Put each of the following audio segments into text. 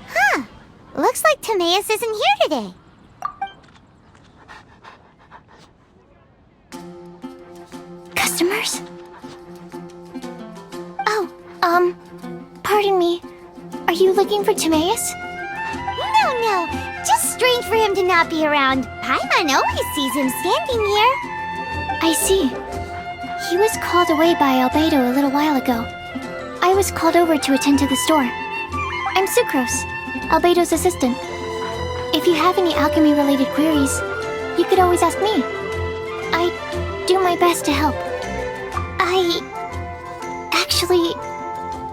Huh. Looks like Timaeus isn't here today. Customers? Oh, pardon me. Are you looking for Timaeus? No. Just strange for him to not be around. Paimon always sees him standing here. I see. He was called away by Albedo a little while ago. I was called over to attend to the store. I'm Sucrose, Albedo's assistant. If you have any alchemy-related queries, you could always ask me. I do my best to help. Actually,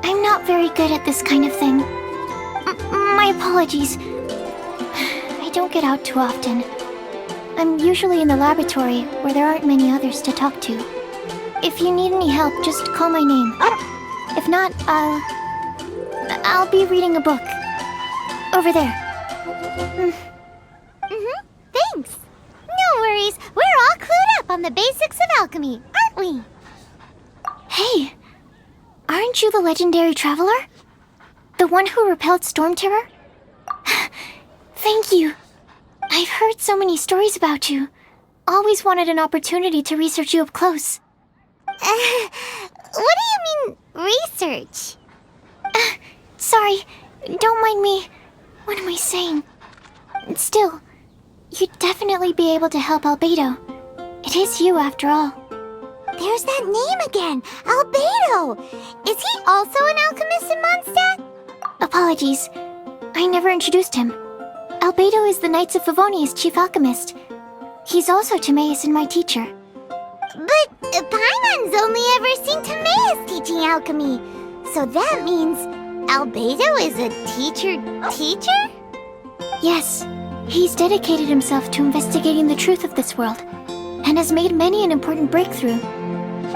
I'm not very good at this kind of thing. My apologies. I don't get out too often. I'm usually in the laboratory where there aren't many others to talk to. If you need any help, just call my name. If not, I'll be reading a book. Over there. Thanks. No worries. We're all clued up on the basics of alchemy, aren't we? Hey, aren't you the legendary traveler? The one who repelled Storm Terror? Thank you. I've heard so many stories about you. Always wanted an opportunity to research you up close. What do you mean, research? Sorry, don't mind me. What am I saying? Still, you'd definitely be able to help Albedo. It is you, after all. There's that name again, Albedo! Is he also an alchemist in Mondstadt? Apologies, I never introduced him. Albedo is the Knights of Favonia's chief alchemist. He's also Timaeus and my teacher. But Paimon's only ever seen Timaeus teaching alchemy. So that means Albedo is a teacher? Yes, he's dedicated himself to investigating the truth of this world, and has made many an important breakthrough.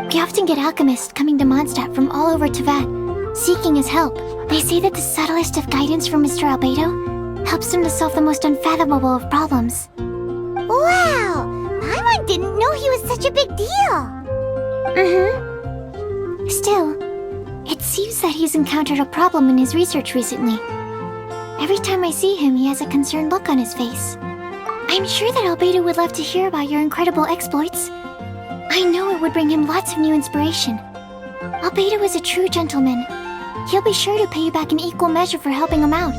We often get alchemists coming to Mondstadt from all over Teyvat, seeking his help. They say that the subtlest of guidance from Mr. Albedo helps him to solve the most unfathomable of problems. Wow! Paimon didn't know he was such a big deal! Still, it seems that he's encountered a problem in his research recently. Every time I see him, he has a concerned look on his face. I'm sure that Albedo would love to hear about your incredible exploits. I know it would bring him lots of new inspiration. Albedo is a true gentleman. He'll be sure to pay you back in equal measure for helping him out.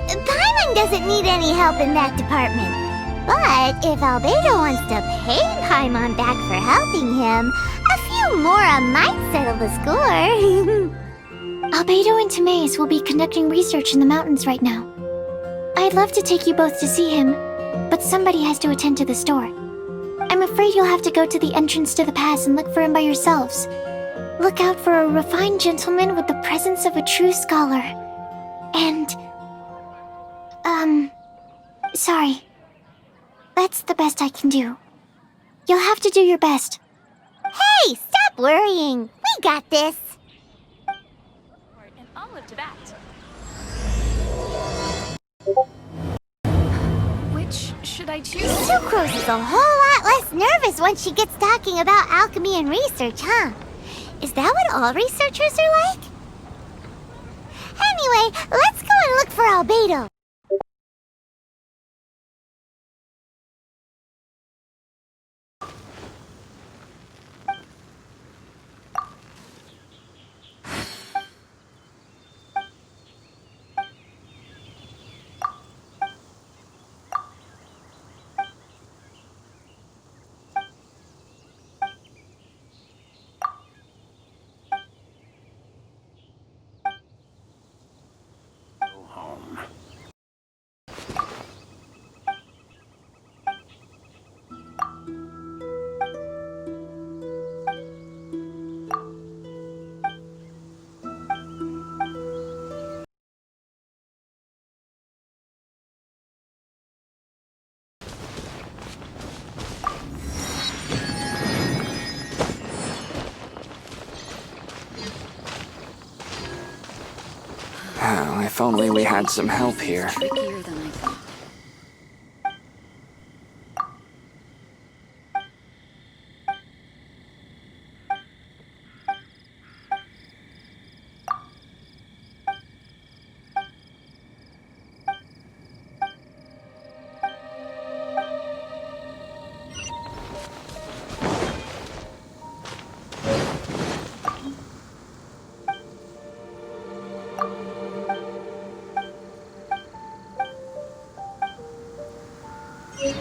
Paimon doesn't need any help in that department. But if Albedo wants to pay Paimon back for helping him, a few more might settle the score. Albedo and Timaeus will be conducting research in the mountains right now. I'd love to take you both to see him, but somebody has to attend to the store. I'm afraid you'll have to go to the entrance to the pass and look for him by yourselves. Look out for a refined gentleman with the presence of a true scholar. And... sorry. That's the best I can do. You'll have to do your best. Hey, stop worrying. We got this. In all of Teyvat. Which should I choose? Sucrose is a whole lot less nervous once she gets talking about alchemy and research, huh? Is that what all researchers are like? Anyway, let's go and look for Albedo. Oh, if only we had some help here. Trickier than I thought. A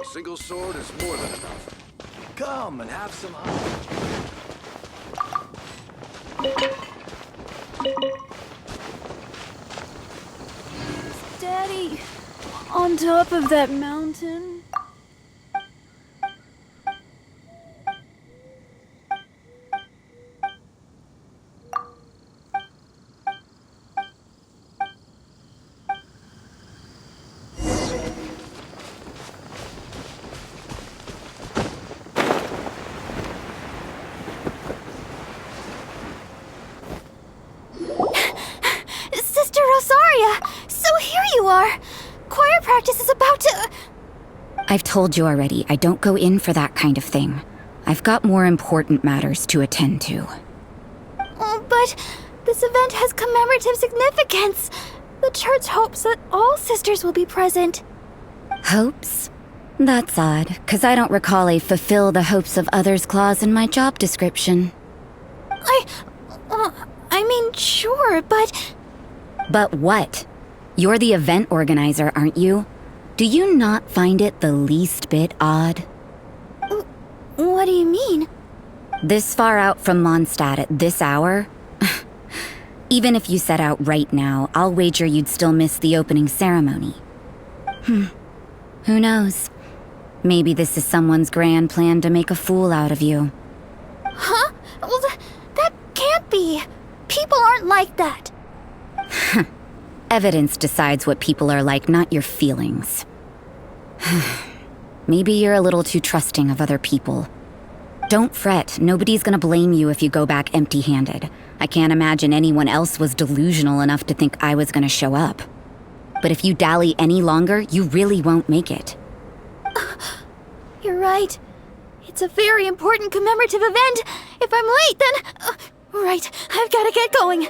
single sword is more than enough. Come and have some honey. Daddy, on top of that mountain. Sister Rosaria! So here you are! Choir practice is about to... I've told you already, I don't go in for that kind of thing. I've got more important matters to attend to. Oh, but this event has commemorative significance. The church hopes that all sisters will be present. Hopes? That's odd, 'cause I don't recall a fulfill the hopes of others clause in my job description. I mean, sure, but... But what? You're the event organizer, aren't you? Do you not find it the least bit odd? What do you mean? This far out from Mondstadt at this hour? Even if you set out right now, I'll wager you'd still miss the opening ceremony. Who knows? Maybe this is someone's grand plan to make a fool out of you. Huh? Well, that can't be. People aren't like that. Evidence decides what people are like, not your feelings. Maybe you're a little too trusting of other people. Don't fret, nobody's gonna blame you if you go back empty-handed. I can't imagine anyone else was delusional enough to think I was gonna show up. But if you dally any longer, you really won't make it. You're right. It's a very important commemorative event. If I'm late, then... right, I've gotta get going.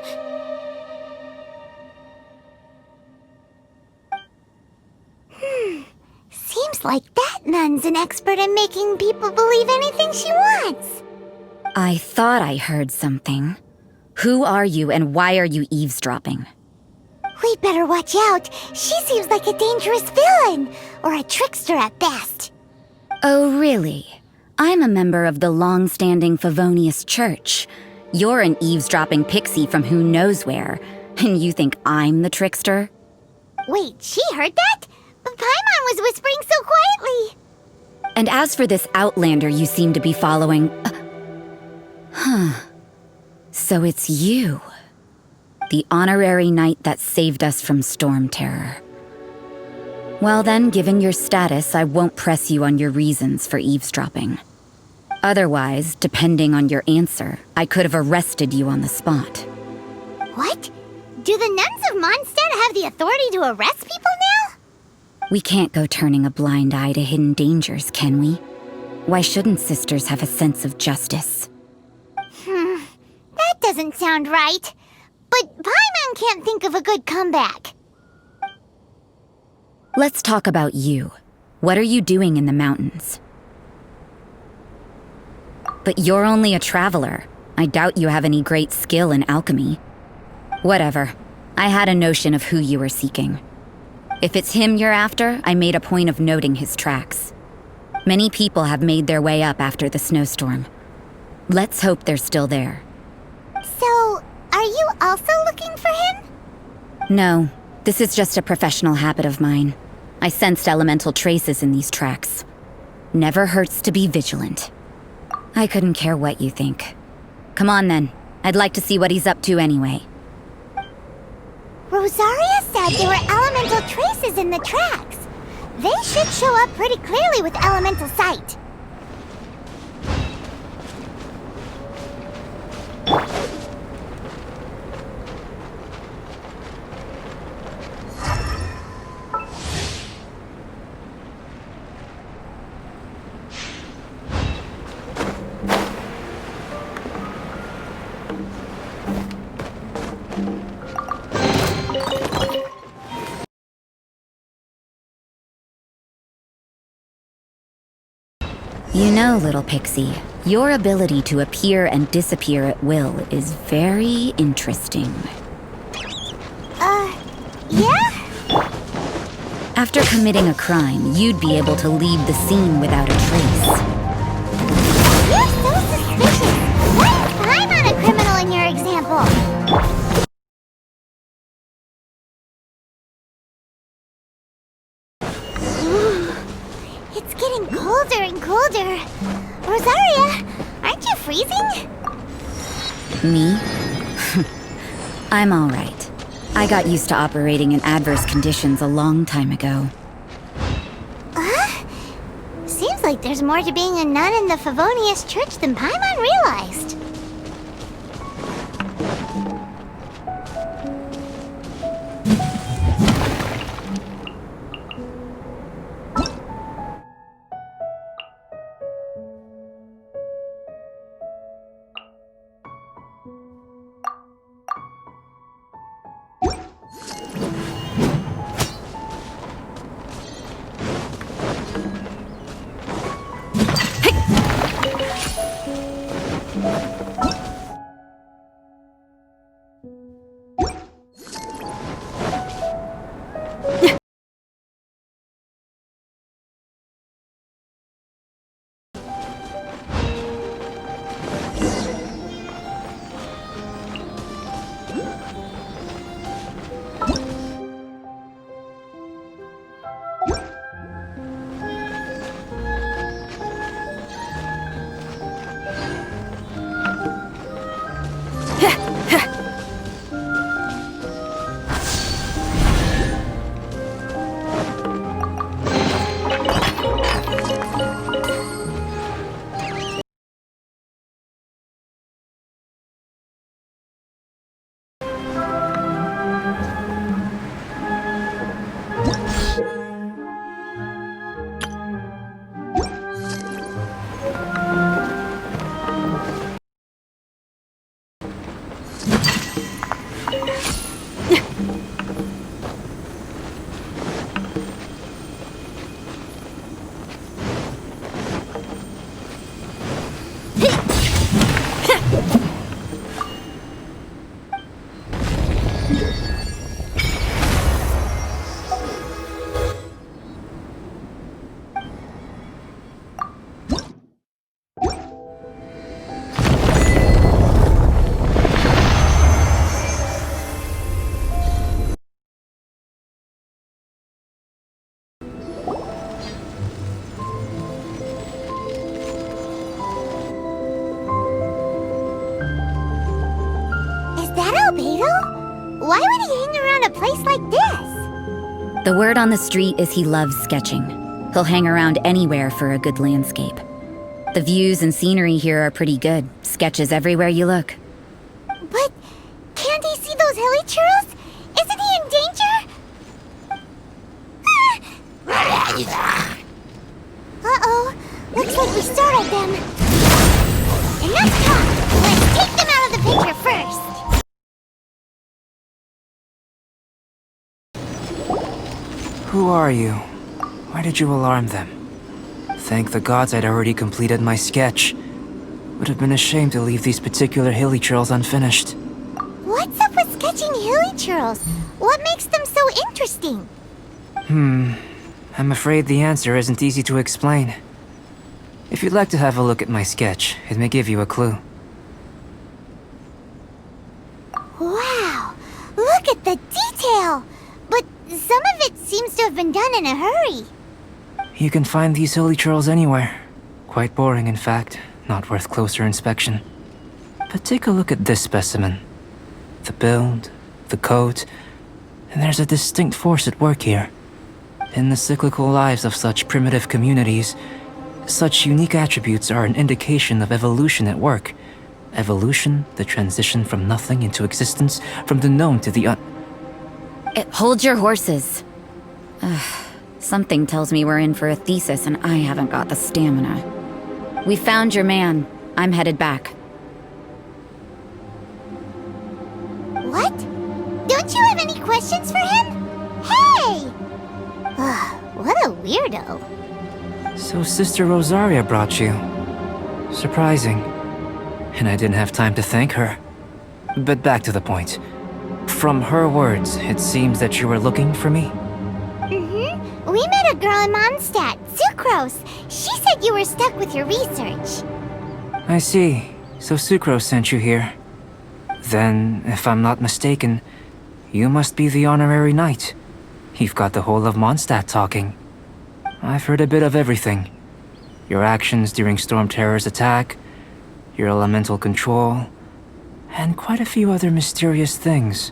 Seems like that nun's an expert in making people believe anything she wants. I thought I heard something. Who are you and why are you eavesdropping? We'd better watch out. She seems like a dangerous villain, or a trickster at best. Oh, really? I'm a member of the long-standing Favonius Church. You're an eavesdropping pixie from who knows where, and you think I'm the trickster? Wait, she heard that? Paimon was whispering so quietly. And as for this outlander you seem to be following... So it's you. The honorary knight that saved us from storm terror. Well then, given your status, I won't press you on your reasons for eavesdropping. Otherwise, depending on your answer, I could have arrested you on the spot. What? Do the nuns of Mondstadt have the authority to arrest people now? We can't go turning a blind eye to hidden dangers, can we? Why shouldn't sisters have a sense of justice? That doesn't sound right. But Paimon can't think of a good comeback. Let's talk about you. What are you doing in the mountains? But you're only a traveler. I doubt you have any great skill in alchemy. Whatever. I had a notion of who you were seeking. If it's him you're after, I made a point of noting his tracks. Many people have made their way up after the snowstorm. Let's hope they're still there. So, are you also looking for him? No, this is just a professional habit of mine. I sensed elemental traces in these tracks. Never hurts to be vigilant. I couldn't care what you think. Come on then. I'd like to see what he's up to anyway. Rosaria said there were elemental traces in the tracks. They should show up pretty clearly with elemental sight. You know, little pixie, your ability to appear and disappear at will is very interesting. Yeah? After committing a crime, you'd be able to leave the scene without a trace. You're so suspicious. What if I'm not a criminal in your example? It's getting colder and colder. Rosaria, aren't you freezing? Me? I'm alright. I got used to operating in adverse conditions a long time ago. Seems like there's more to being a nun in the Favonius Church than Paimon realized. Albedo? Why would he hang around a place like this? The word on the street is he loves sketching. He'll hang around anywhere for a good landscape. The views and scenery here are pretty good. Sketches everywhere you look. But can't he see those hilly churros? Isn't he in danger? Uh-oh. Looks like we startled them. Enough talk! Let's take them out of the picture first! Who are you? Why did you alarm them? Thank the gods I'd already completed my sketch. Would have been a shame to leave these particular hilly churls unfinished. What's up with sketching hilly churls? What makes them so interesting? I'm afraid the answer isn't easy to explain. If you'd like to have a look at my sketch, it may give you a clue. Wow, look at the detail! But some of it seems to have been done in a hurry. You can find these hilly churls anywhere. Quite boring, in fact. Not worth closer inspection. But take a look at this specimen. The build, the coat, and there's a distinct force at work here. In the cyclical lives of such primitive communities, such unique attributes are an indication of evolution at work. Evolution, the transition from nothing into existence, from the known to the Hold your horses. Something tells me we're in for a thesis and I haven't got the stamina. We found your man. I'm headed back. What? Don't you have any questions for him? Hey! What a weirdo. So Sister Rosaria brought you. Surprising. And I didn't have time to thank her. But back to the point. From her words, it seems that you were looking for me? Mm-hmm. We met a girl in Mondstadt, Sucrose. She said you were stuck with your research. I see. So Sucrose sent you here. Then, if I'm not mistaken, you must be the honorary knight. You've got the whole of Mondstadt talking. I've heard a bit of everything. Your actions during Storm Terror's attack, your elemental control, and quite a few other mysterious things.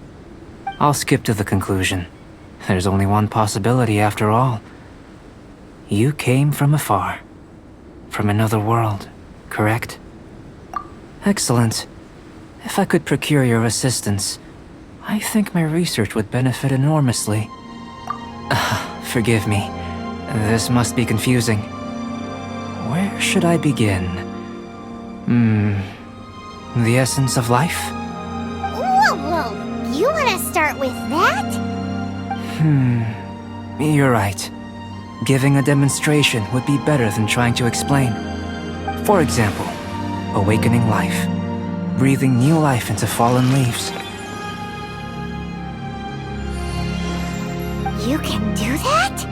I'll skip to the conclusion. There's only one possibility after all. You came from afar. From another world, correct? Excellent. If I could procure your assistance, I think my research would benefit enormously. Forgive me. This must be confusing. Where should I begin? The essence of life? Whoa. You want to start with that? You're right. Giving a demonstration would be better than trying to explain. For example, awakening life. Breathing new life into fallen leaves. You can do that?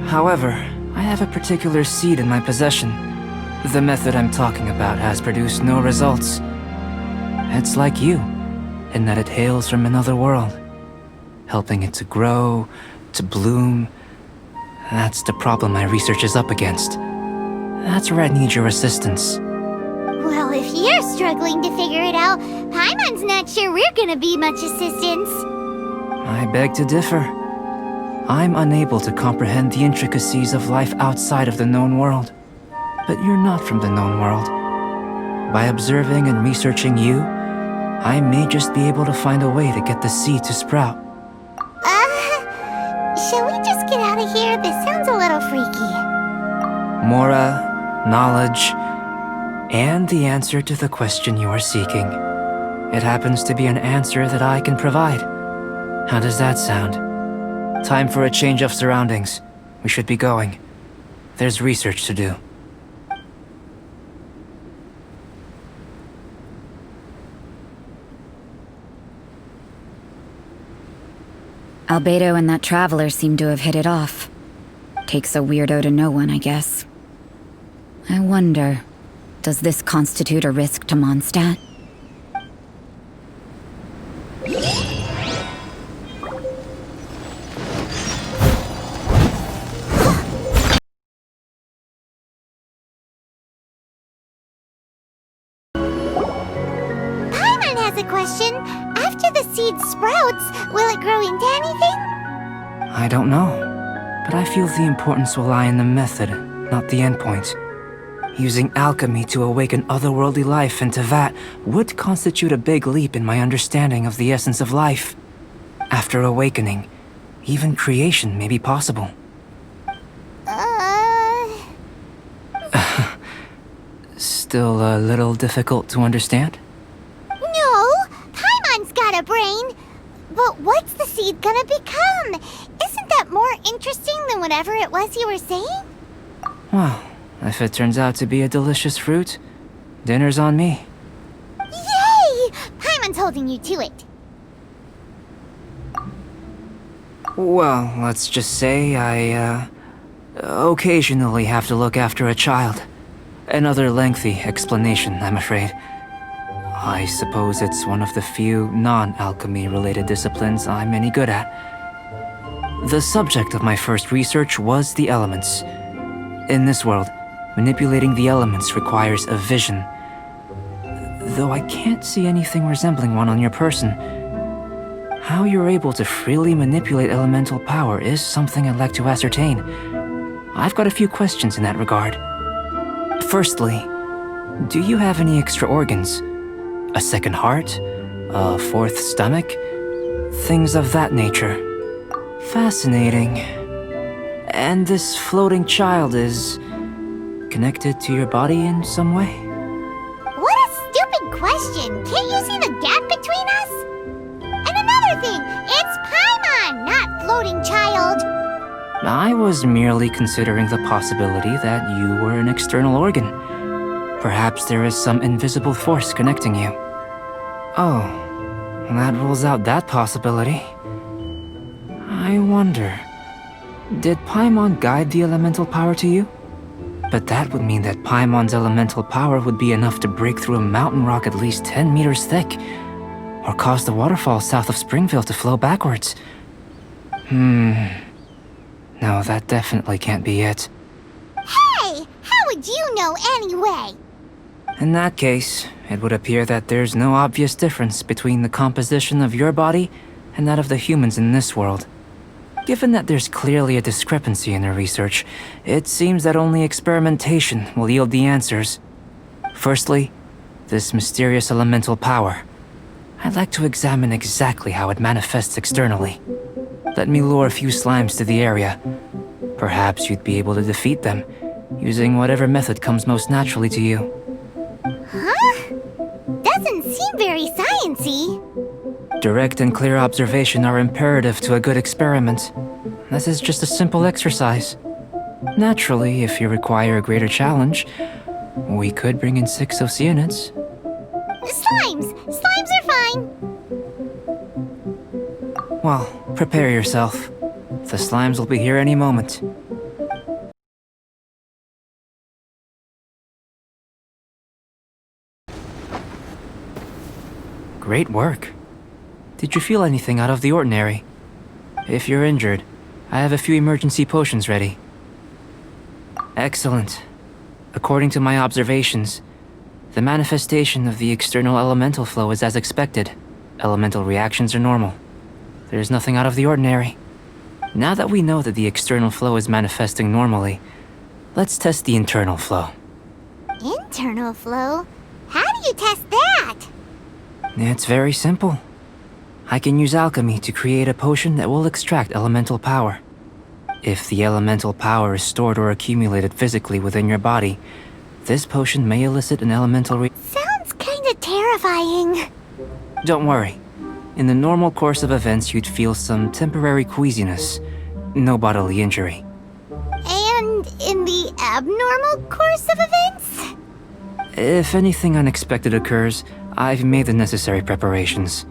However, I have a particular seed in my possession. The method I'm talking about has produced no results. It's like you, in that it hails from another world. Helping it to grow, to bloom. That's the problem my research is up against. That's where I need your assistance. Well, if you're struggling to figure it out, Paimon's not sure we're gonna be much assistance. I beg to differ. I'm unable to comprehend the intricacies of life outside of the known world. But you're not from the known world. By observing and researching you, I may just be able to find a way to get the seed to sprout. Shall we just get out of here? This sounds a little freaky. Mora, knowledge, and the answer to the question you are seeking. It happens to be an answer that I can provide. How does that sound? Time for a change of surroundings. We should be going. There's research to do. Albedo and that traveler seem to have hit it off. Takes a weirdo to know one, I guess. I wonder, does this constitute a risk to Mondstadt? Paimon has a question. After the seed sprouts, will it grow into anything? I don't know, but I feel the importance will lie in the method, not the endpoint. Using alchemy to awaken otherworldly life into that would constitute a big leap in my understanding of the essence of life. After awakening, even creation may be possible. Still a little difficult to understand? No, Paimon's got a brain. But what's the seed gonna become? Isn't that more interesting than whatever it was you were saying? Well, if it turns out to be a delicious fruit, dinner's on me. Yay! Paimon's holding you to it. Well, let's just say I, occasionally have to look after a child. Another lengthy explanation, I'm afraid. I suppose it's one of the few non-alchemy related disciplines I'm any good at. The subject of my first research was the elements. In this world, manipulating the elements requires a vision. Though I can't see anything resembling one on your person. How you're able to freely manipulate elemental power is something I'd like to ascertain. I've got a few questions in that regard. Firstly, do you have any extra organs? A second heart? A fourth stomach? Things of that nature. Fascinating. And this floating child is connected to your body in some way? What a stupid question! Can't you see the gap between us? And another thing, it's Paimon, not floating child. I was merely considering the possibility that you were an external organ. Perhaps there is some invisible force connecting you. Oh, that rules out that possibility. I wonder, did Paimon guide the elemental power to you? But that would mean that Paimon's elemental power would be enough to break through a mountain rock at least 10 meters thick, or cause the waterfall south of Springfield to flow backwards. No, that definitely can't be it. Hey! How would you know anyway? In that case, it would appear that there's no obvious difference between the composition of your body and that of the humans in this world. Given that there's clearly a discrepancy in their research, it seems that only experimentation will yield the answers. Firstly, this mysterious elemental power. I'd like to examine exactly how it manifests externally. Let me lure a few slimes to the area. Perhaps you'd be able to defeat them, using whatever method comes most naturally to you. Huh? Doesn't seem very sciencey. Direct and clear observation are imperative to a good experiment. This is just a simple exercise. Naturally, if you require a greater challenge, we could bring in 6 Oceanids. Slimes! Slimes are fine! Well, prepare yourself. The slimes will be here any moment. Great work. Did you feel anything out of the ordinary? If you're injured, I have a few emergency potions ready. Excellent. According to my observations, the manifestation of the external elemental flow is as expected. Elemental reactions are normal. There's nothing out of the ordinary. Now that we know that the external flow is manifesting normally, let's test the internal flow. Internal flow? How do you test that? It's very simple. I can use alchemy to create a potion that will extract elemental power. If the elemental power is stored or accumulated physically within your body, this potion may elicit an elemental Sounds kinda terrifying. Don't worry. In the normal course of events, you'd feel some temporary queasiness. No bodily injury. And in the abnormal course of events? If anything unexpected occurs, I've made the necessary preparations.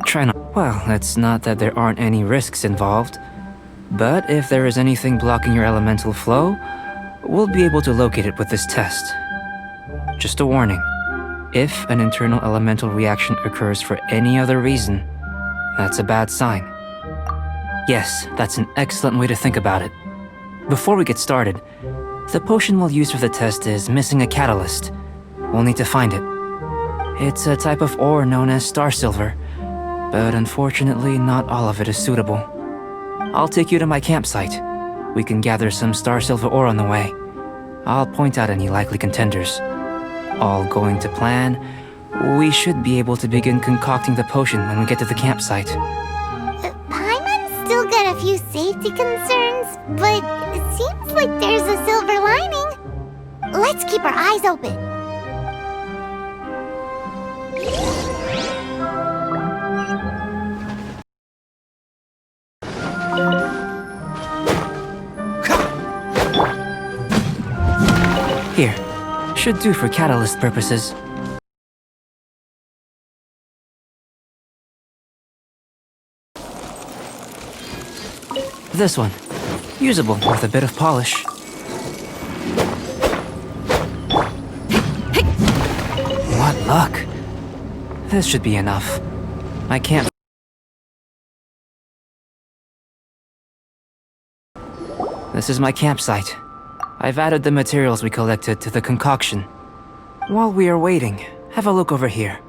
Try not... Well, it's not that there aren't any risks involved. But if there is anything blocking your elemental flow, we'll be able to locate it with this test. Just a warning. If an internal elemental reaction occurs for any other reason, that's a bad sign. Yes, that's an excellent way to think about it. Before we get started, the potion we'll use for the test is missing a catalyst. We'll need to find it. It's a type of ore known as star silver, but unfortunately not all of it is suitable. I'll take you to my campsite. We can gather some star silver ore on the way. I'll point out any likely contenders. All going to plan, we should be able to begin concocting the potion when we get to the campsite. Paimon's still got a few safety concerns, but it seems like there's a silver lining. Let's keep our eyes open. Here, should do for catalyst purposes. This one, usable with a bit of polish. What luck! This should be enough. I can't... This is my campsite. I've added the materials we collected to the concoction. While we are waiting, have a look over here.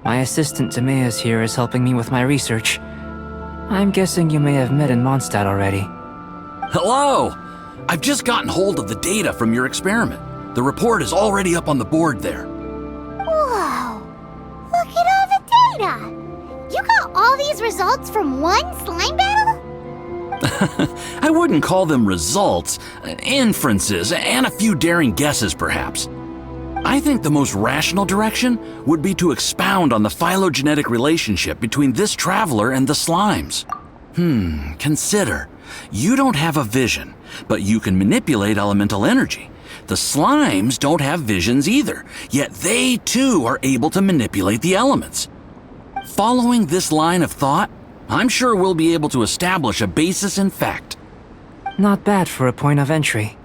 My assistant Timaeus here is helping me with my research. I'm guessing you may have met in Mondstadt already. Hello! I've just gotten hold of the data from your experiment. The report is already up on the board there. Whoa! Look at all the data! You got all these results from one slime battle? I wouldn't call them results, inferences, and a few daring guesses perhaps. I think the most rational direction would be to expound on the phylogenetic relationship between this traveler and the slimes. Consider. You don't have a vision, but you can manipulate elemental energy. The slimes don't have visions either, yet they too are able to manipulate the elements. Following this line of thought, I'm sure we'll be able to establish a basis in fact. Not bad for a point of entry.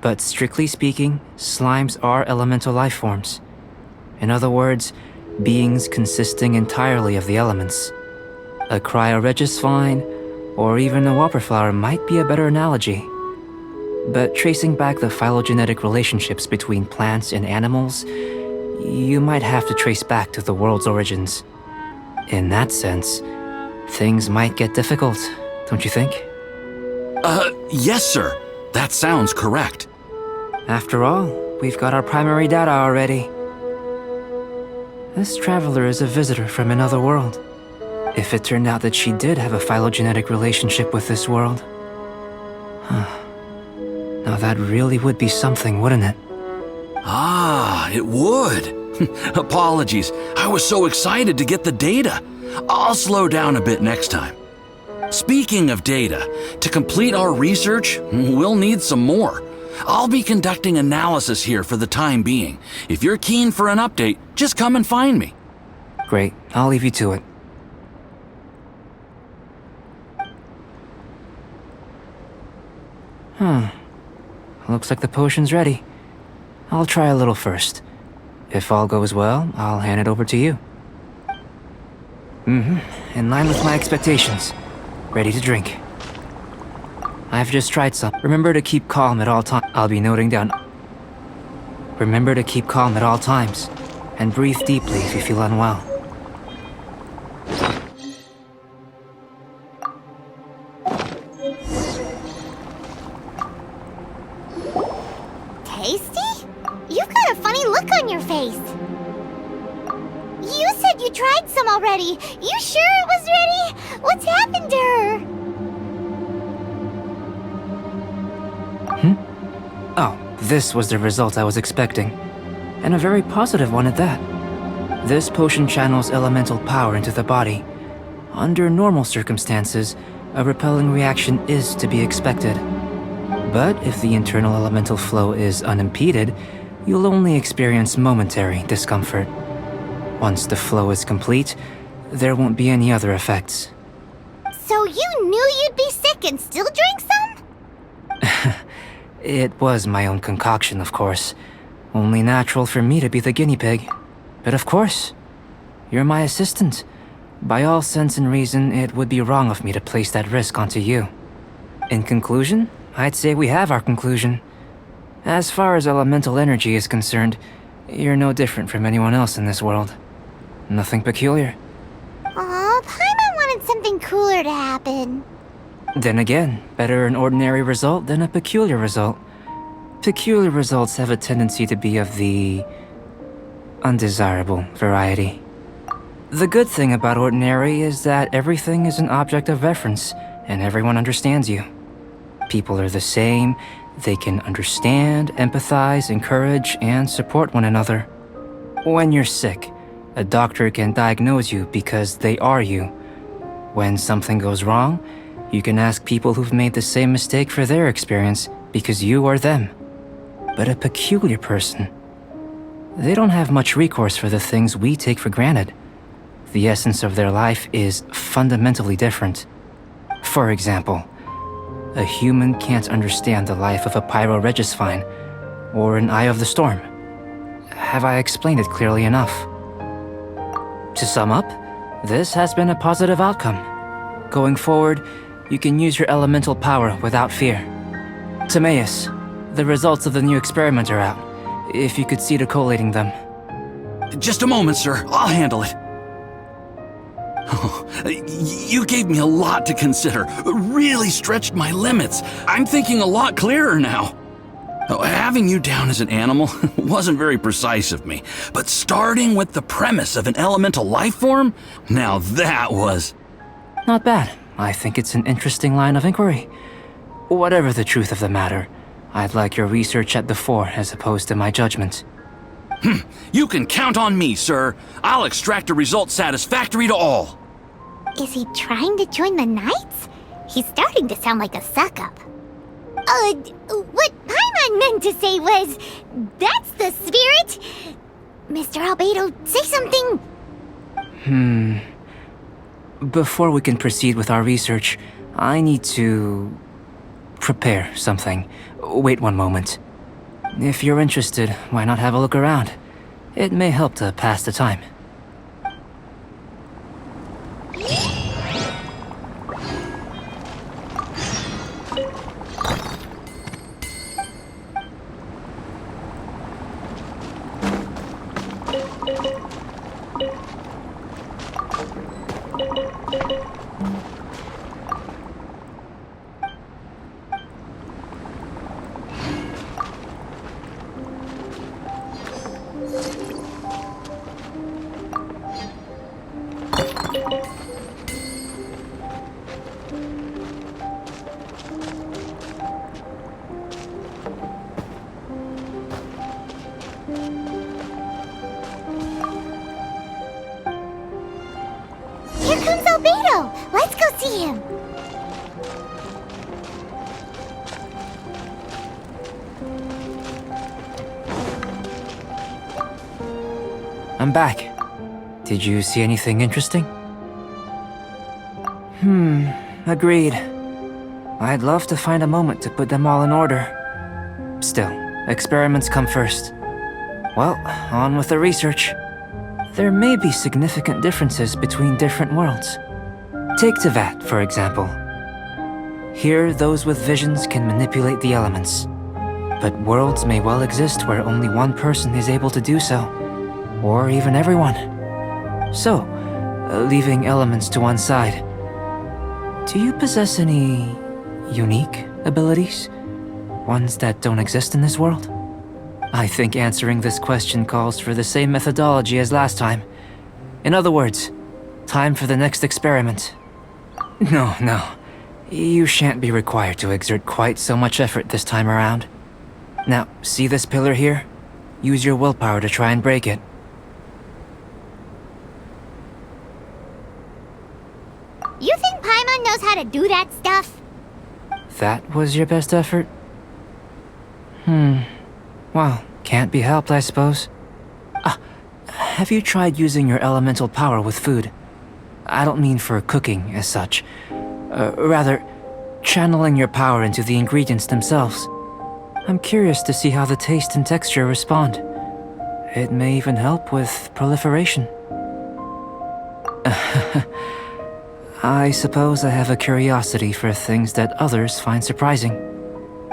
But strictly speaking, slimes are elemental life forms. In other words, beings consisting entirely of the elements. A cryoregisvine, or even a whopperflower might be a better analogy. But tracing back the phylogenetic relationships between plants and animals, you might have to trace back to the world's origins. In that sense, things might get difficult, don't you think? Yes, sir. That sounds correct. After all, we've got our primary data already. This traveler is a visitor from another world. If it turned out that she did have a phylogenetic relationship with this world... Now that really would be something, wouldn't it? Ah, it would. Apologies. I was so excited to get the data. I'll slow down a bit next time. Speaking of data, to complete our research, we'll need some more. I'll be conducting analysis here for the time being. If you're keen for an update, just come and find me. Great, I'll leave you to it. Looks like the potion's ready. I'll try a little first. If all goes well, I'll hand it over to you. In line with my expectations. Ready to drink. I've just tried some. Remember to keep calm at all times. I'll be noting down. Remember to keep calm at all times. And breathe deeply if you feel unwell. Tasty? You've got a funny look on your face. You said you tried some already. You sure it was ready? What's happened to her? Oh, this was the result I was expecting. And a very positive one at that. This potion channels elemental power into the body. Under normal circumstances, a repelling reaction is to be expected. But if the internal elemental flow is unimpeded, you'll only experience momentary discomfort. Once the flow is complete, there won't be any other effects. So you knew you'd be sick and still drank some? It was my own concoction, of course. Only natural for me to be the guinea pig. But of course, you're my assistant. By all sense and reason, it would be wrong of me to place that risk onto you. In conclusion, I'd say we have our conclusion. As far as elemental energy is concerned, you're no different from anyone else in this world. Nothing peculiar. Aw, Paimon wanted something cooler to happen. Then again, better an ordinary result than a peculiar result. Peculiar results have a tendency to be of the undesirable variety. The good thing about ordinary is that everything is an object of reference, and everyone understands you. People are the same, they can understand, empathize, encourage, and support one another. When you're sick, a doctor can diagnose you because they are you. When something goes wrong, you can ask people who've made the same mistake for their experience because you are them. But a peculiar person, they don't have much recourse for the things we take for granted. the essence of their life is fundamentally different. For example, a human can't understand the life of a pyroregisvine or an Eye of the Storm. Have I explained it clearly enough? To sum up, this has been a positive outcome. Going forward, you can use your elemental power without fear. Timaeus, the results of the new experiment are out. If you could see to collating them. Just a moment, sir. I'll handle it. Oh, you gave me a lot to consider. Really stretched my limits. I'm thinking a lot clearer now. Oh, having you down as an animal wasn't very precise of me, but starting with the premise of an elemental life form, now that was... Not bad. I think it's an interesting line of inquiry. Whatever the truth of the matter, I'd like your research at the fore as opposed to my judgment. You can count on me, sir. I'll extract a result satisfactory to all. Is he trying to join the Knights? He's starting to sound like a suck-up. What Paimon meant to say was, that's the spirit! Mr. Albedo, say something! Before we can proceed with our research, I need to... prepare something. Wait one moment. If you're interested, why not have a look around? It may help to pass the time. Here comes Albedo! Let's go see him! I'm back. Did you see anything interesting? Agreed. I'd love to find a moment to put them all in order. Still, experiments come first. Well, on with the research. There may be significant differences between different worlds. Take Tevat, for example. Here, those with visions can manipulate the elements. But worlds may well exist where only one person is able to do so. Or even everyone. So, leaving elements to one side, do you possess any unique abilities? Ones that don't exist in this world? I think answering this question calls for the same methodology as last time. In other words, time for the next experiment. No. You shan't be required to exert quite so much effort this time around. Now, see this pillar here? Use your willpower to try and break it. You think Paimon knows how to do that stuff? That was your best effort? Well, can't be helped, I suppose. Have you tried using your elemental power with food? I don't mean for cooking as such. Rather, channeling your power into the ingredients themselves. I'm curious to see how the taste and texture respond. It may even help with proliferation. I suppose I have a curiosity for things that others find surprising.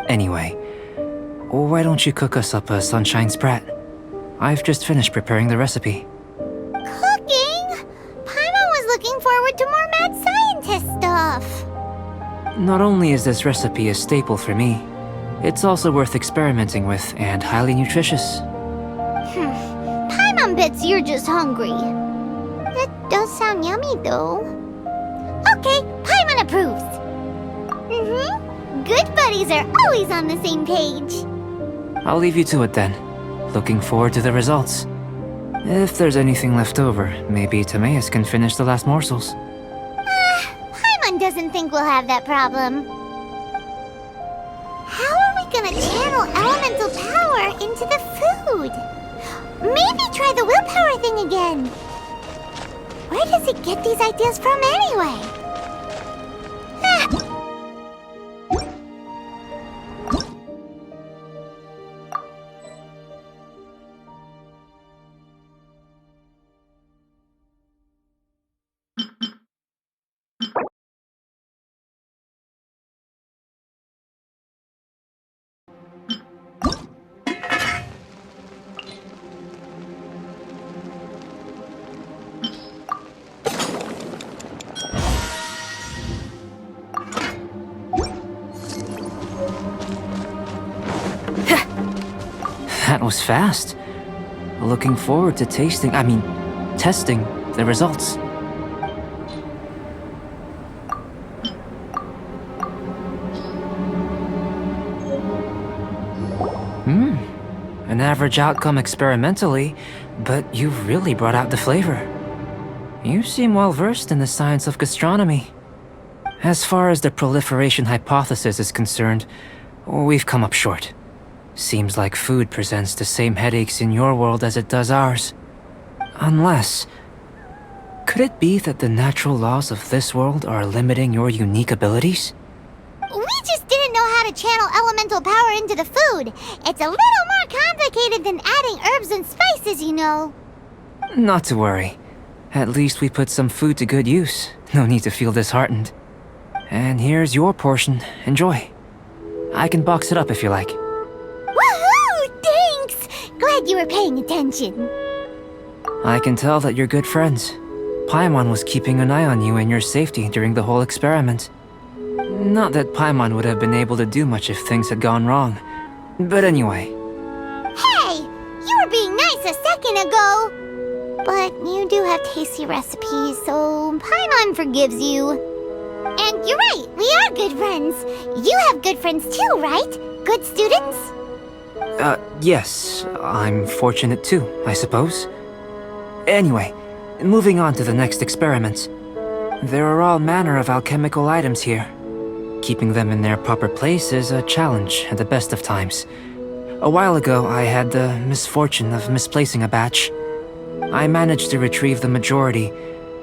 Anyway, why don't you cook us up a sunshine sprat? I've just finished preparing the recipe. Cooking? Paimon was looking forward to more mad scientist stuff. Not only is this recipe a staple for me, it's also worth experimenting with and highly nutritious. Paimon bets you're just hungry. That does sound yummy, though. Okay, Paimon approves. Good buddies are always on the same page. I'll leave you to it then. Looking forward to the results. If there's anything left over, maybe Timaeus can finish the last morsels. Paimon doesn't think we'll have that problem. How are we gonna channel elemental power into the food? Maybe try the willpower thing again. Where does he get these ideas from anyway? That was fast. Looking forward to testing the results. An average outcome experimentally, but you've really brought out the flavor. You seem well versed in the science of gastronomy. As far as the proliferation hypothesis is concerned, we've come up short. Seems like food presents the same headaches in your world as it does ours. Unless... could it be that the natural laws of this world are limiting your unique abilities? We just didn't know how to channel elemental power into the food. It's a little more complicated than adding herbs and spices, you know. Not to worry. At least we put some food to good use. No need to feel disheartened. And here's your portion. Enjoy. I can box it up if you like. Woohoo! Thanks! Glad you were paying attention. I can tell that you're good friends. Paimon was keeping an eye on you and your safety during the whole experiment. Not that Paimon would have been able to do much if things had gone wrong. But anyway. Hey! You were being nice a second ago! But you do have tasty recipes, so Paimon forgives you. And you're right, we are good friends. You have good friends too, right? Good students? Yes. I'm fortunate too, I suppose. Anyway, moving on to the next experiment. There are all manner of alchemical items here. Keeping them in their proper place is a challenge at the best of times. A while ago, I had the misfortune of misplacing a batch. I managed to retrieve the majority,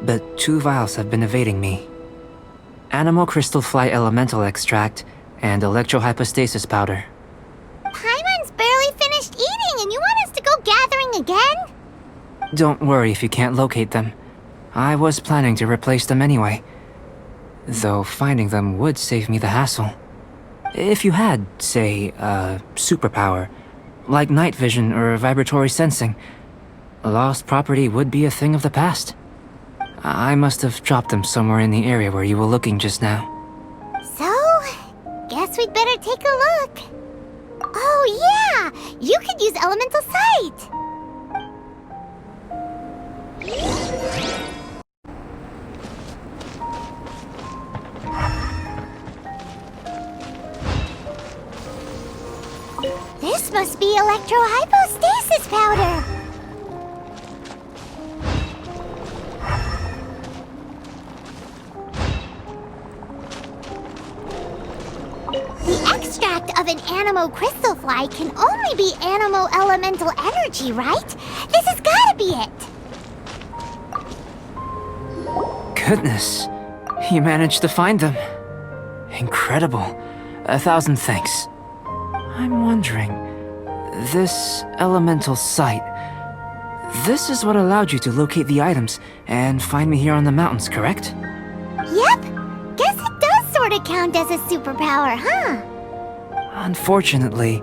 but 2 vials have been evading me. Animal crystal fly elemental extract and electrohypostasis powder. Paimon's barely finished eating and you want us to go gathering again? Don't worry if you can't locate them. I was planning to replace them anyway. Though finding them would save me the hassle. If you had, say, a superpower, like night vision or vibratory sensing, lost property would be a thing of the past. I must have dropped them somewhere in the area where you were looking just now. So, guess we'd better take a look. Oh yeah! You could use elemental sight! This must be electrohypostasis powder! The extract of an animo crystal fly can only be animo elemental energy, right? This has gotta be it! Goodness, you managed to find them. Incredible. 1,000 thanks. I'm wondering, this elemental sight, this is what allowed you to locate the items and find me here on the mountains, correct? Yep, guess it does sorta count as a superpower, huh? Unfortunately,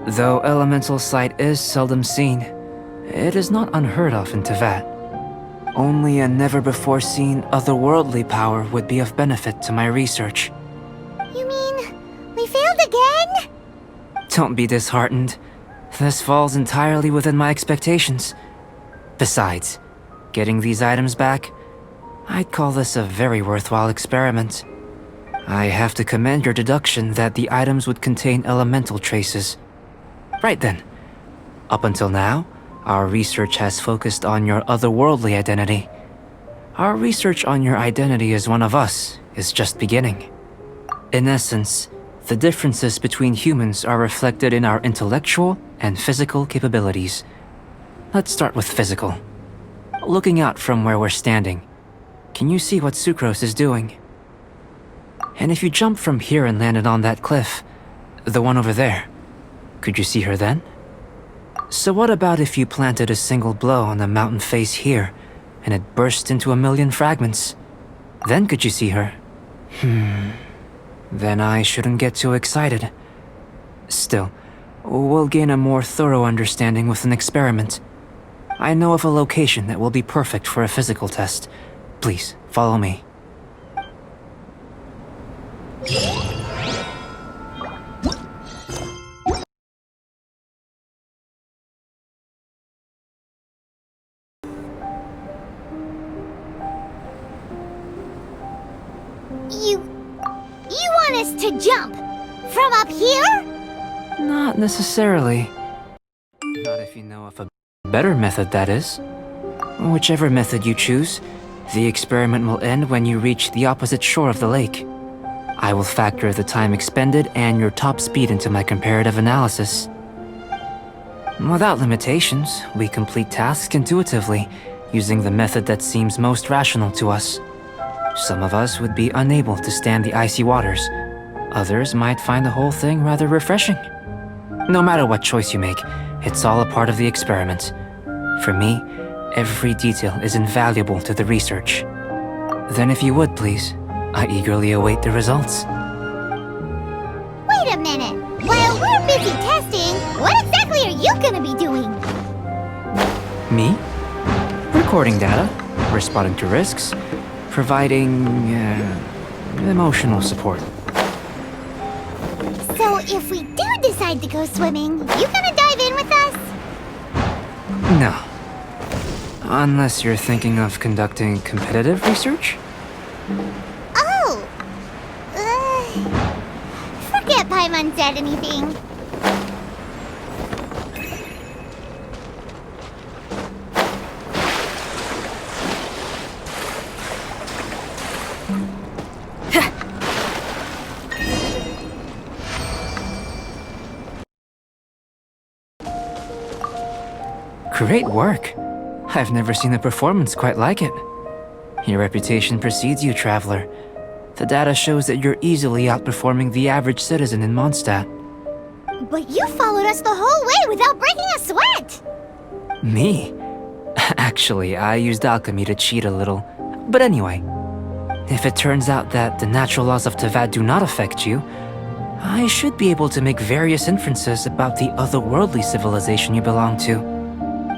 though elemental sight is seldom seen, it is not unheard of in Teyvat. Only a never-before-seen otherworldly power would be of benefit to my research. You mean, we failed again? Don't be disheartened. This falls entirely within my expectations. Besides, getting these items back, I'd call this a very worthwhile experiment. I have to commend your deduction that the items would contain elemental traces. Right then. Up until now, our research has focused on your otherworldly identity. Our research on your identity as one of us is just beginning. In essence, the differences between humans are reflected in our intellectual and physical capabilities. Let's start with physical. Looking out from where we're standing, can you see what Sucrose is doing? And if you jump from here and landed on that cliff, the one over there, could you see her then? So what about if you planted a single blow on the mountain face here, and it burst into 1,000,000 fragments? Then could you see her? Then I shouldn't get too excited. Still, we'll gain a more thorough understanding with an experiment. I know of a location that will be perfect for a physical test. Please, follow me. You want us to jump? From up here? Not necessarily. Not if you know of a better method, that is. Whichever method you choose, the experiment will end when you reach the opposite shore of the lake. I will factor the time expended and your top speed into my comparative analysis. Without limitations, we complete tasks intuitively, using the method that seems most rational to us. Some of us would be unable to stand the icy waters. Others might find the whole thing rather refreshing. No matter what choice you make, it's all a part of the experiment. For me, every detail is invaluable to the research. Then if you would, please, I eagerly await the results. Wait a minute! While we're busy testing, what exactly are you gonna be doing? Me? Recording data, responding to risks, providing emotional support. So if we do decide to go swimming, you gonna dive in with us? No. Unless you're thinking of conducting competitive research? Oh! Forget Paimon said anything. Great work. I've never seen a performance quite like it. Your reputation precedes you, traveler. The data shows that you're easily outperforming the average citizen in Mondstadt. But you followed us the whole way without breaking a sweat! Me? Actually, I used alchemy to cheat a little. But anyway, if it turns out that the natural laws of Tavad do not affect you, I should be able to make various inferences about the otherworldly civilization you belong to.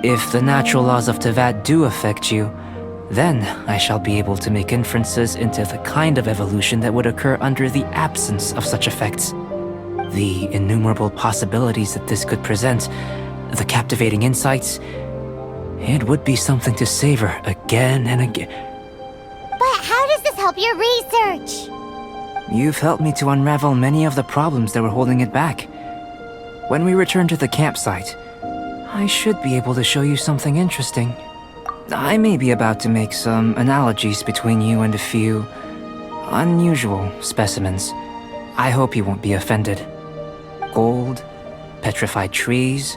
If the natural laws of Tavad do affect you, then I shall be able to make inferences into the kind of evolution that would occur under the absence of such effects. The innumerable possibilities that this could present, the captivating insights, it would be something to savor again and again. But how does this help your research? You've helped me to unravel many of the problems that were holding it back. When we return to the campsite, I should be able to show you something interesting. I may be about to make some analogies between you and a few unusual specimens. I hope you won't be offended. Gold, petrified trees,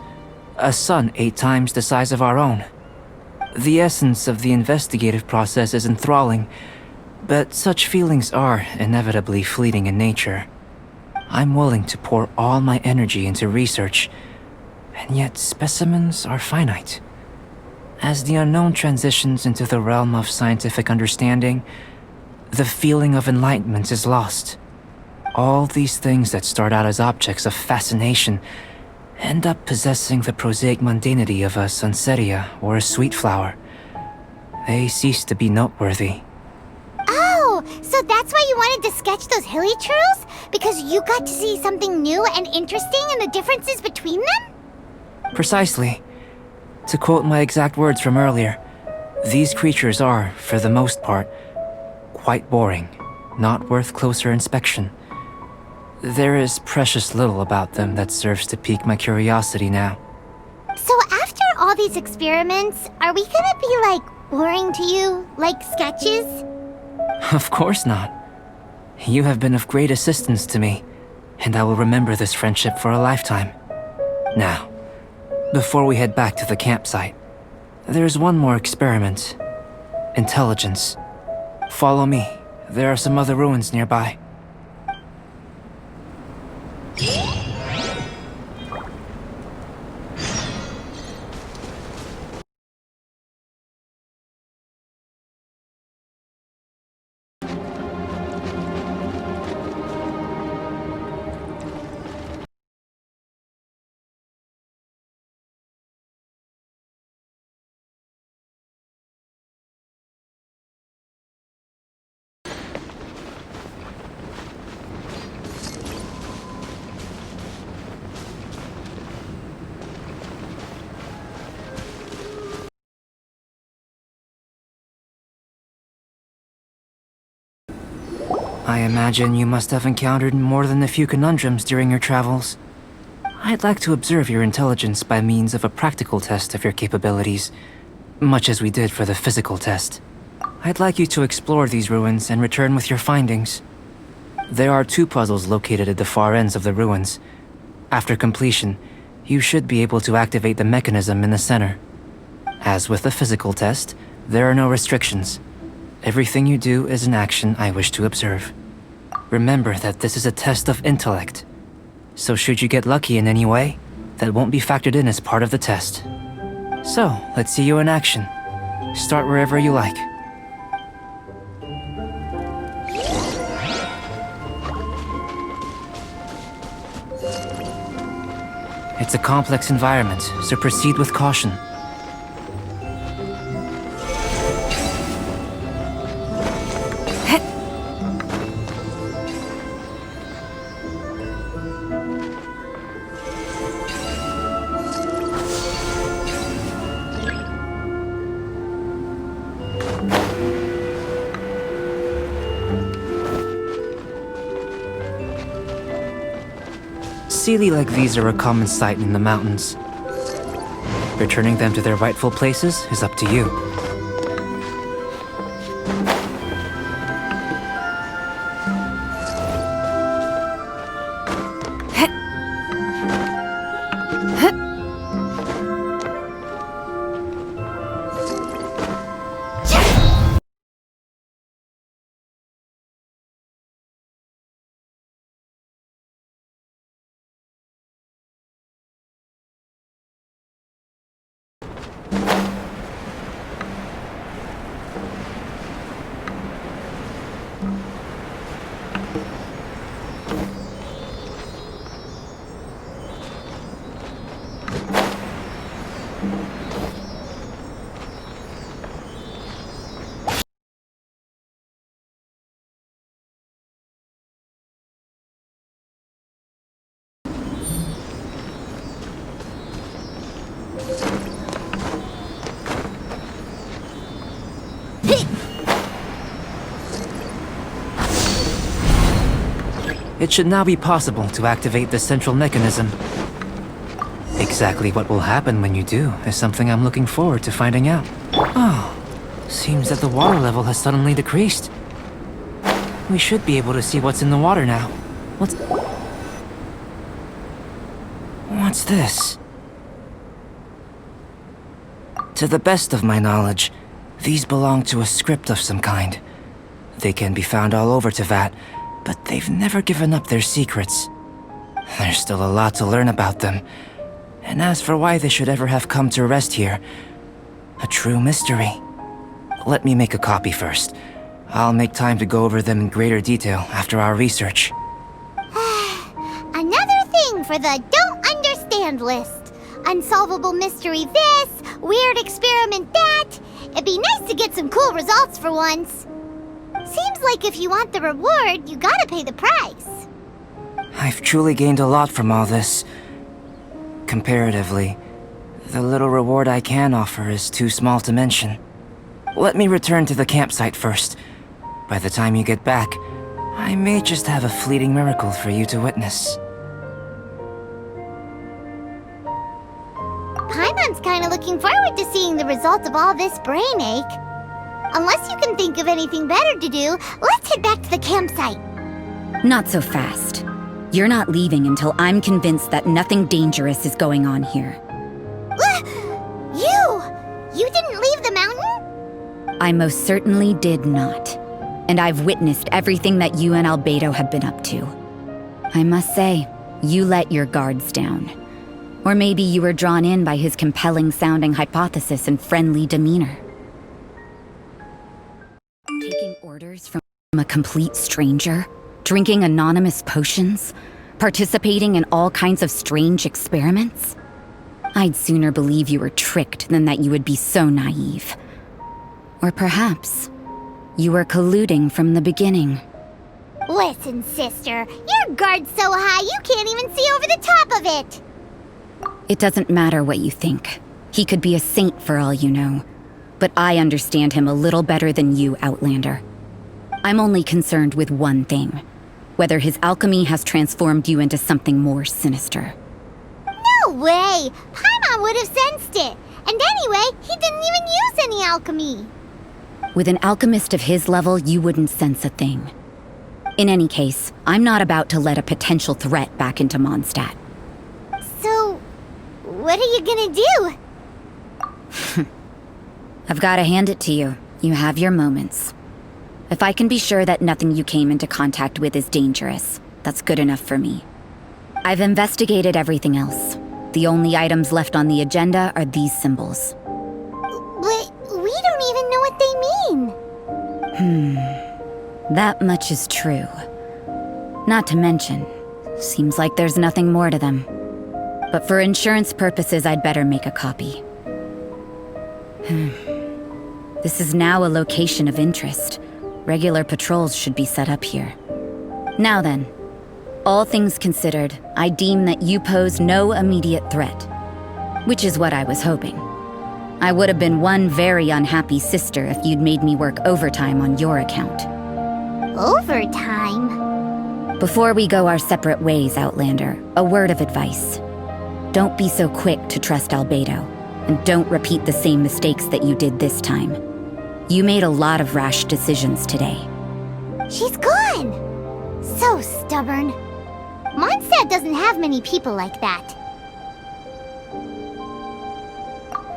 a sun 8 times the size of our own. The essence of the investigative process is enthralling, but such feelings are inevitably fleeting in nature. I'm willing to pour all my energy into research, and yet specimens are finite. As the unknown transitions into the realm of scientific understanding, the feeling of enlightenment is lost. All these things that start out as objects of fascination end up possessing the prosaic mundanity of a sunsetia or a sweet flower. They cease to be noteworthy. Oh, so that's why you wanted to sketch those hilichurls? Because you got to see something new and interesting in the differences between them? Precisely. To quote my exact words from earlier, these creatures are, for the most part, quite boring, not worth closer inspection. There is precious little about them that serves to pique my curiosity now. So after all these experiments, are we gonna be, like, boring to you? Like sketches? Of course not. You have been of great assistance to me, and I will remember this friendship for a lifetime. Now, before we head back to the campsite, There's one more experiment. Intelligence. Follow me. There are some other ruins nearby. I imagine you must have encountered more than a few conundrums during your travels. I'd like to observe your intelligence by means of a practical test of your capabilities, much as we did for the physical test. I'd like you to explore these ruins and return with your findings. There are 2 puzzles located at the far ends of the ruins. After completion, you should be able to activate the mechanism in the center. As with the physical test, there are no restrictions. Everything you do is an action I wish to observe. Remember that this is a test of intellect. So should you get lucky in any way, that won't be factored in as part of the test. So, let's see you in action. Start wherever you like. It's a complex environment, so proceed with caution. Sealy like these are a common sight in the mountains. Returning them to their rightful places is up to you. It should now be possible to activate the central mechanism. Exactly what will happen when you do is something I'm looking forward to finding out. Oh, seems that the water level has suddenly decreased. We should be able to see what's in the water now. What's this? To the best of my knowledge, these belong to a script of some kind. They can be found all over Teyvat, but they've never given up their secrets. There's still a lot to learn about them. And as for why they should ever have come to rest here, a true mystery. Let me make a copy first. I'll make time to go over them in greater detail after our research. Another thing for the don't understand list. Unsolvable mystery this, weird experiment that. It'd be nice to get some cool results for once. Seems like if you want the reward, you gotta pay the price. I've truly gained a lot from all this. Comparatively, the little reward I can offer is too small to mention. Let me return to the campsite first. By the time you get back, I may just have a fleeting miracle for you to witness. Paimon's kinda looking forward to seeing the result of all this brain ache. Unless you can think of anything better to do, let's head back to the campsite. Not so fast. You're not leaving until I'm convinced that nothing dangerous is going on here. You! You I most certainly did not. And I've witnessed everything that you and Albedo have been up to. I must say, you let your guards down. Or maybe you were drawn in by his compelling-sounding hypothesis and friendly demeanor. Taking orders from a complete stranger, drinking anonymous potions, participating in all kinds of strange experiments? I'd sooner believe you were tricked than that you would be so naive. Or perhaps you were colluding from the beginning. Listen, sister, your guard's so high you can't even see over the top of it! It doesn't matter what you think. He could be a saint for all you know. But I understand him a little better than you, Outlander. I'm only concerned with one thing. Whether his alchemy has transformed you into something more sinister. No way! Paimon would have sensed it! And anyway, he didn't even use any alchemy! With an alchemist of his level, you wouldn't sense a thing. In any case, I'm not about to let a potential threat back into Mondstadt. So, what are you gonna do? I've gotta hand it to you. You have your moments. If I can be sure that nothing you came into contact with is dangerous, that's good enough for me. I've investigated everything else. The only items left on the agenda are these symbols. But we don't even know what they mean. That much is true. Not to mention, seems like there's nothing more to them. But for insurance purposes, I'd better make a copy. This is now a location of interest. Regular patrols should be set up here. Now then, all things considered, I deem that you pose no immediate threat. Which is what I was hoping. I would have been one very unhappy sister if you'd made me work overtime on your account. Overtime? Before we go our separate ways, Outlander, a word of advice. Don't be so quick to trust Albedo, and don't repeat the same mistakes that you did this time. You made a lot of rash decisions today. She's gone! So stubborn. Mondstadt doesn't have many people like that.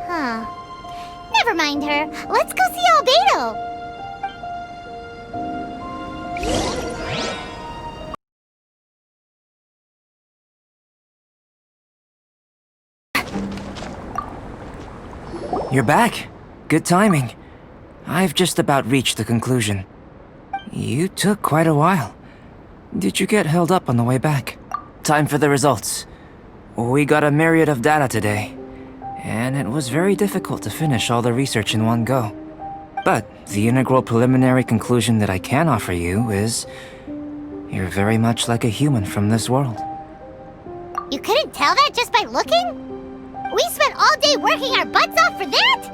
Huh. Never mind her. Let's go see Albedo! You're back. Good timing. I've just about reached the conclusion. You took quite a while. Did you get held up on the way back? Time for the results. We got a myriad of data today, and it was very difficult to finish all the research in one go. But the integral preliminary conclusion that I can offer you is you're very much like a human from this world. You couldn't tell that just by looking? We spent all day working our butts off for that?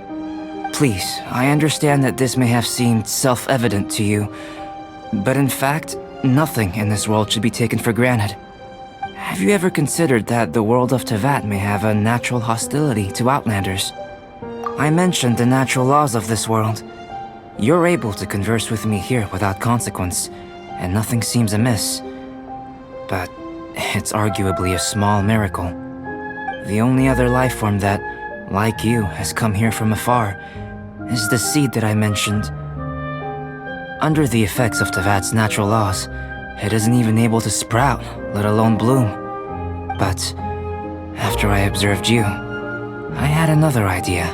Please, I understand that this may have seemed self-evident to you, but in fact, nothing in this world should be taken for granted. Have you ever considered that the world of Teyvat may have a natural hostility to Outlanders? I mentioned the natural laws of this world. You're able to converse with me here without consequence, and nothing seems amiss. But it's arguably a small miracle. The only other life form that, like you, has come here from afar is the seed that I mentioned. Under the effects of Teyvat's natural laws, it isn't even able to sprout, let alone bloom. But after I observed you, I had another idea.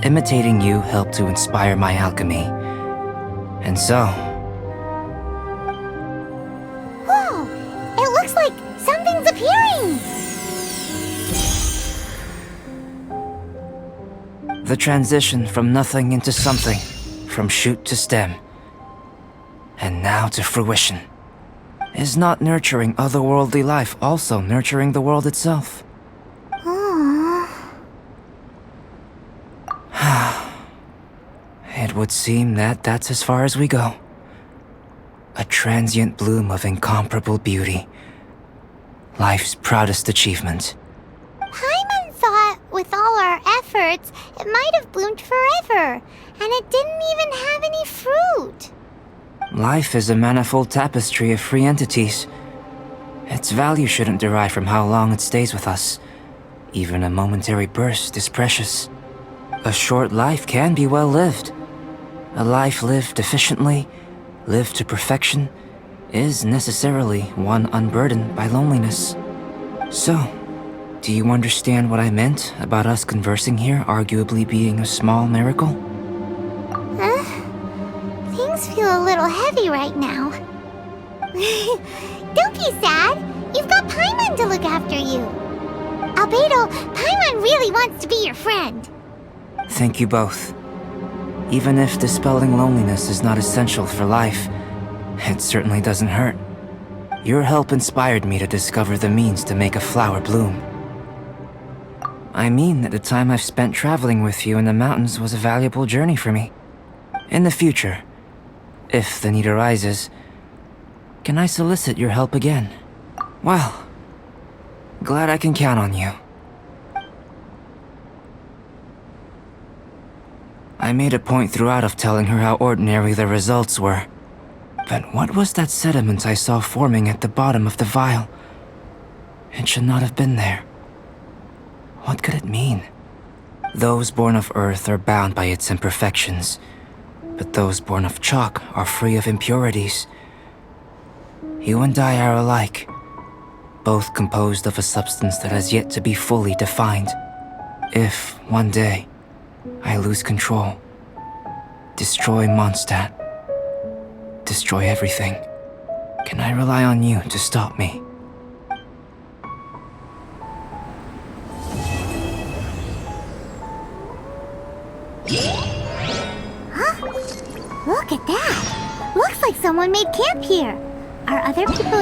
Imitating you helped to inspire my alchemy. And so... Whoa! It looks like something's appearing! The transition from nothing into something, from shoot to stem, and now to fruition. Is not nurturing otherworldly life also nurturing the world itself? Aww. It would seem that that's as far as we go. A transient bloom of incomparable beauty. Life's proudest achievement. Paimon thought, with all our efforts, it might have bloomed forever, and it didn't even have any fruit. Life is a manifold tapestry of free entities. Its value shouldn't derive from how long it stays with us. Even a momentary burst is precious. A short life can be well lived, A life lived efficiently, lived to perfection, is necessarily one unburdened by loneliness. So, do you understand what I meant about us conversing here arguably being a small miracle? Huh? Things feel a little heavy right now. Don't be sad. You've got Paimon to look after you. Albedo, Paimon really wants to be your friend. Thank you both. Even if dispelling loneliness is not essential for life, it certainly doesn't hurt. Your help inspired me to discover the means to make a flower bloom. I mean that the time I've spent traveling with you in the mountains was a valuable journey for me. In the future, if the need arises, can I solicit your help again? Well, glad I can count on you. I made a point throughout of telling her how ordinary the results were. But what was that sediment I saw forming at the bottom of the vial? It should not have been there. What could it mean? Those born of Earth are bound by its imperfections, but those born of chalk are free of impurities. You and I are alike, both composed of a substance that has yet to be fully defined. If, one day, I lose control, destroy Mondstadt, destroy everything, can I rely on you to stop me? Huh? Look at that! Looks like someone made camp here. Are other people